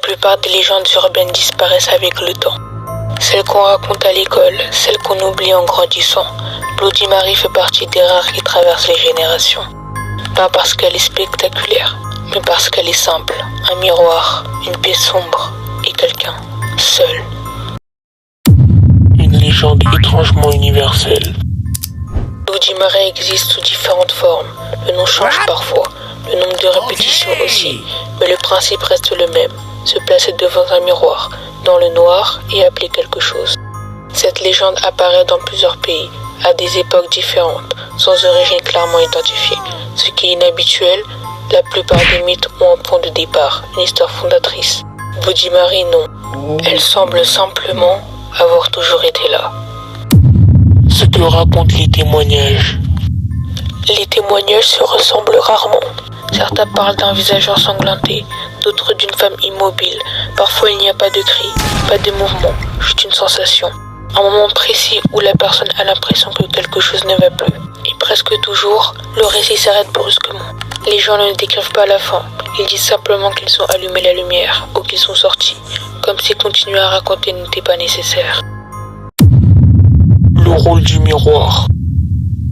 plupart des légendes urbaines disparaissent avec le temps. Celles qu'on raconte à l'école, celles qu'on oublie en grandissant. Bloody Mary fait partie des rares qui traversent les générations. Pas parce qu'elle est spectaculaire, mais parce qu'elle est simple. Un miroir, une pièce sombre et quelqu'un, seul. Une légende étrangement universelle. Bloody Mary existe sous différentes formes. Le nom change parfois, le nombre de répétitions aussi, mais le principe reste le même. Se placer devant un miroir, dans le noir, et appeler quelque chose. Cette légende apparaît dans plusieurs pays, à des époques différentes, sans origine clairement identifiée. Ce qui est inhabituel, la plupart des mythes ont un point de départ, une histoire fondatrice. Bloody Mary, non. Elle semble simplement avoir toujours été là. Ce que racontent les témoignages. Les témoignages se ressemblent rarement. Certains parlent d'un visage ensanglanté, d'autres d'une femme immobile. Parfois il n'y a pas de cri, pas de mouvement, juste une sensation. Un moment précis où la personne a l'impression que quelque chose ne va plus. Et presque toujours, le récit s'arrête brusquement. Les gens ne décrivent pas la fin, ils disent simplement qu'ils ont allumé la lumière ou qu'ils sont sortis, comme si continuer à raconter n'était pas nécessaire. Le rôle du miroir.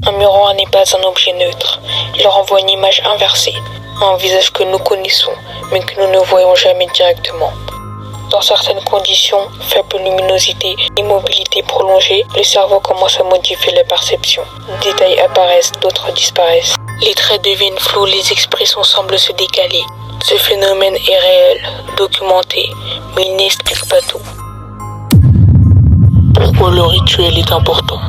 Un miroir n'est pas un objet neutre, il renvoie une image inversée, un visage que nous connaissons, mais que nous ne voyons jamais directement. Dans certaines conditions, faible luminosité, immobilité prolongée, le cerveau commence à modifier la perception. Des détails apparaissent, d'autres disparaissent. Les traits deviennent flous, les expressions semblent se décaler. Ce phénomène est réel, documenté, mais il n'explique pas tout. Pourquoi le rituel est important?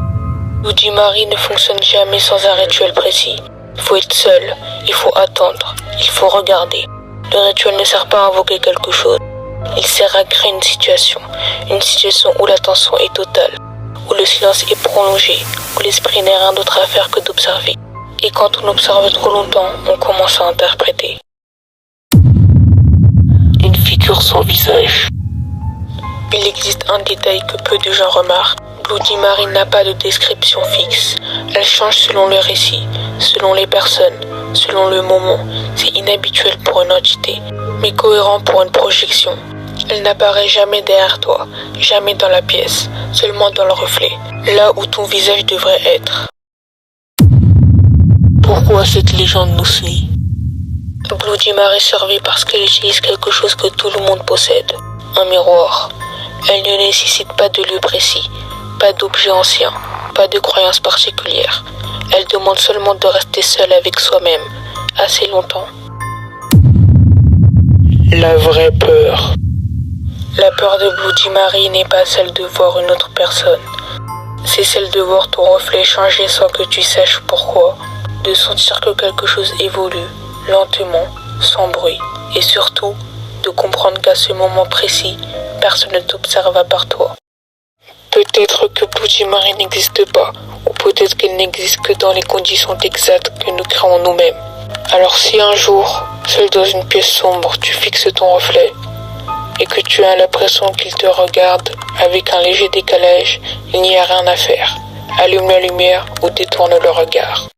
Bloody Mary ne fonctionne jamais sans un rituel précis. Il faut être seul, il faut attendre, il faut regarder. Le rituel ne sert pas à invoquer quelque chose. Il sert à créer une situation où la tension est totale, où le silence est prolongé, où l'esprit n'a rien d'autre à faire que d'observer. Et quand on observe trop longtemps, on commence à interpréter. Une figure sans visage. Il existe un détail que peu de gens remarquent. Bloody Mary n'a pas de description fixe. Elle change selon le récit, selon les personnes, selon le moment. C'est inhabituel pour une entité, mais cohérent pour une projection. Elle n'apparaît jamais derrière toi, jamais dans la pièce, seulement dans le reflet, là où ton visage devrait être. Pourquoi cette légende nous suit? Bloody Mary survit parce qu'elle utilise quelque chose que tout le monde possède, un miroir. Elle ne nécessite pas de lieu précis, pas d'objet ancien, pas de croyance particulière. Elle demande seulement de rester seule avec soi-même, assez longtemps. La vraie peur. La peur de Bloody Mary n'est pas celle de voir une autre personne. C'est celle de voir ton reflet changer sans que tu saches pourquoi. De sentir que quelque chose évolue, lentement, sans bruit. Et surtout, de comprendre qu'à ce moment précis, personne ne t'observe à part toi. Peut-être que Bloody Mary n'existe pas, ou peut-être qu'elle n'existe que dans les conditions exactes que nous créons nous-mêmes. Alors si un jour, seul dans une pièce sombre, tu fixes ton reflet, et que tu as l'impression qu'il te regarde avec un léger décalage, il n'y a rien à faire. Allume la lumière ou détourne le regard.